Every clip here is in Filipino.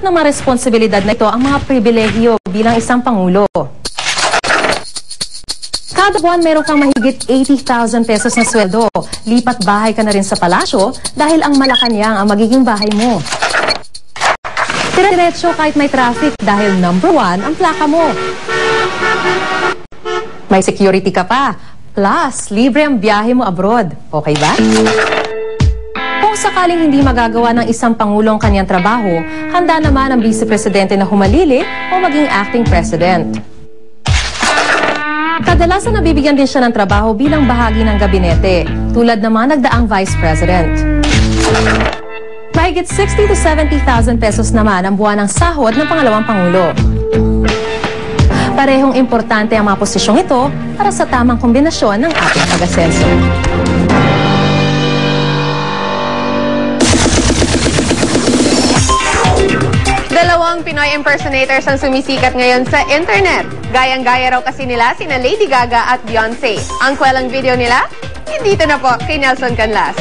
ng mga responsibilidad na ito ang mga pribilehyo bilang isang pangulo. Kada buwan meron kang mahigit 80,000 pesos na sweldo. Lipat bahay ka na rin sa palasyo dahil ang Malacanang ang magiging bahay mo. Diretso kahit may traffic dahil number 1 ang plaka mo. May security ka pa. Plus, libre ang biyahe mo abroad. Okay ba? Kung sakaling hindi magagawa ng isang pangulo ang kanyang trabaho, handa naman ang vice-presidente na humalili o maging acting president. Kadalasan nabibigyan din siya ng trabaho bilang bahagi ng gabinete, tulad ng mga nagdaang vice president. Mahigit 60 to 70,000 pesos naman ang buwan ng sahod ng pangalawang pangulo. Parehong importante ang mga posisyong ito para sa tamang kombinasyon ng ating pag-asenso. Dalawang Pinoy impersonators ang sumisikat ngayon sa internet. Gayang-gaya raw kasi nila sina Lady Gaga at Beyonce. Ang kwelang video nila, dito na po kay Nelson Canlas.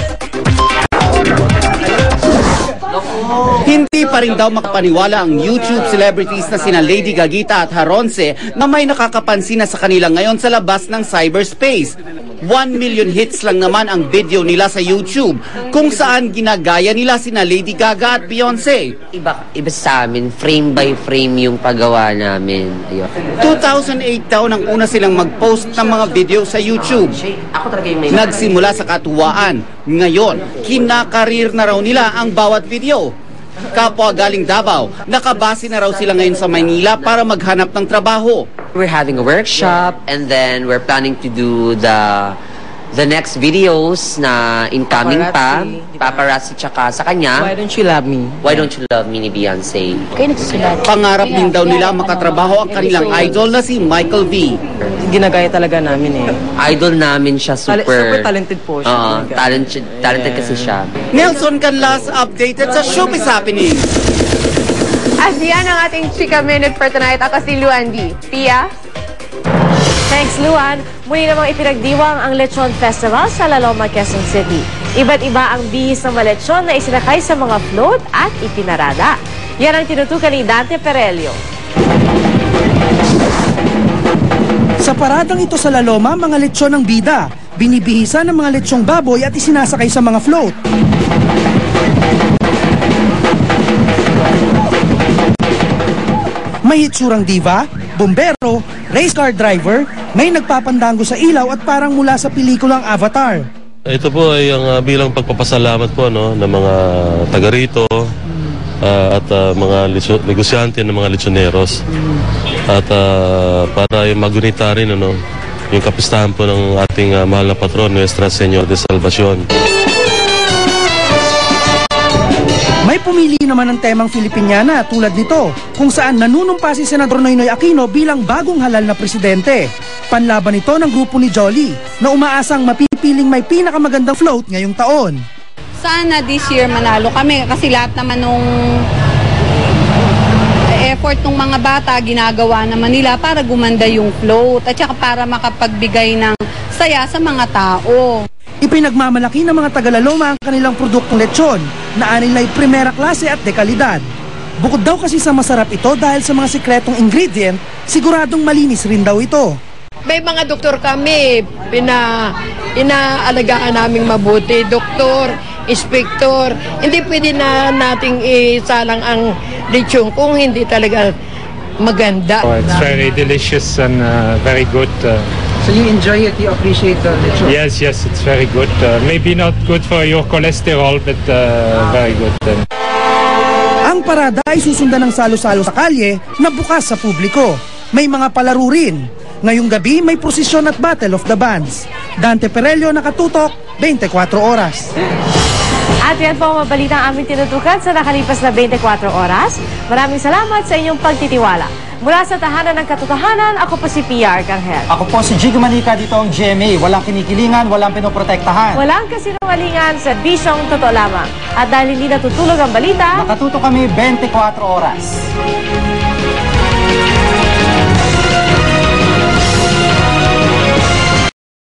Hindi pa rin daw makapaniwala ang YouTube celebrities na sina Lady Gagita at Haronce na may nakakapansin na sa kanila ngayon sa labas ng cyberspace. 1 million hits lang naman ang video nila sa YouTube kung saan ginagaya nila sina Lady Gaga at Beyonce. Iba sa amin, frame by frame yung paggawa namin. Ayun. 2008 daw nang una silang mag-post ng mga video sa YouTube. Nagsimula sa katuwaan. Ngayon, kinakarir na raw nila ang bawat video. Kapwa galing Davao, nakabase na raw sila ngayon sa Maynila para maghanap ng trabaho. We're having a workshop and then we're planning to do the next videos na incoming paparazzi tsaka sa kanya. Why Don't You Love Me? Why Don't You Love Me ni Beyonce. Pangarap din daw nila makatrabaho ang kanilang idol na si Michael V. Ginagaya talaga namin eh. Idol namin siya, super talented po siya. Talented kasi siya. Nelson Canlas updated sa Showbiz Happening. At yan ang ating Chika Minute for tonight. Ako si Luan B. Pia? Thanks, Luan. Muli namang ipinagdiwang ang Lechon Festival sa La Loma, Quezon City. Iba't iba ang bihis ng mga lechon na isinakay sa mga float at ipinarada. Yan ang tinutukan ni Dante Perelio. Sa paradang ito sa La Loma, mga lechon ng bida. Binibihisan ng mga lechong baboy at isinasakay sa mga float. May hitsurang diva, bombero, race car driver, may nagpapandango sa ilaw at parang mula sa pelikulang Avatar. Ito po ay ang bilang pagpapasalamat po ng mga taga rito at mga negosyante ng mga lechoneros. At para magunita rin yung kapistahan po ng ating mahal na patron, Nuestra Señora de Salvacion. May pumili naman ng temang Filipiniana tulad nito, kung saan nanunumpa si Senador Noynoy Aquino bilang bagong halal na presidente. Panlaban ito ng grupo ni Jolly na umaasang mapipiling may pinakamagandang float ngayong taon. Sana this year manalo kami kasi lahat naman nung effort ng mga bata ginagawa naman nila para gumanda yung float at saka para makapagbigay ng saya sa mga tao. Ipinagmamalaki ng mga taga-Laloma ang kanilang produktong lechon na anilay primera klase at dekalidad. Bukod daw kasi sa masarap ito dahil sa mga sikretong ingredient, siguradong malinis rin daw ito. May mga doktor kami, inaalagaan naming mabuti. Doktor, inspektor, hindi pwede na nating isalang ang lechon kung hindi talaga maganda. Oh, it's very delicious and very good. So you enjoy it, you appreciate the lechon? Yes, it's very good. Maybe not good for your cholesterol, but very good. Ang parada ay susundan ng salo-salo sa kalye na bukas sa publiko. May mga palaro rin. Ngayong gabi may prosesyon at Battle of the Bands. Dante Perelio, nakatutok, 24 oras. At yan po ang mabalita ang aming tinutukan sa nakalipas na 24 oras. Maraming salamat sa inyong pagtitiwala. Mula sa Tahanan ng Katotohanan, ako po si Pia Arcangel. Ako po si Jigo Manica, dito ang GMA. Walang kinikilingan, walang pinoprotektahan. Walang kasinungalingan sa bisyong totoo lamang. At dahil hindi natutulog ang balita, nakatuto kami 24 oras.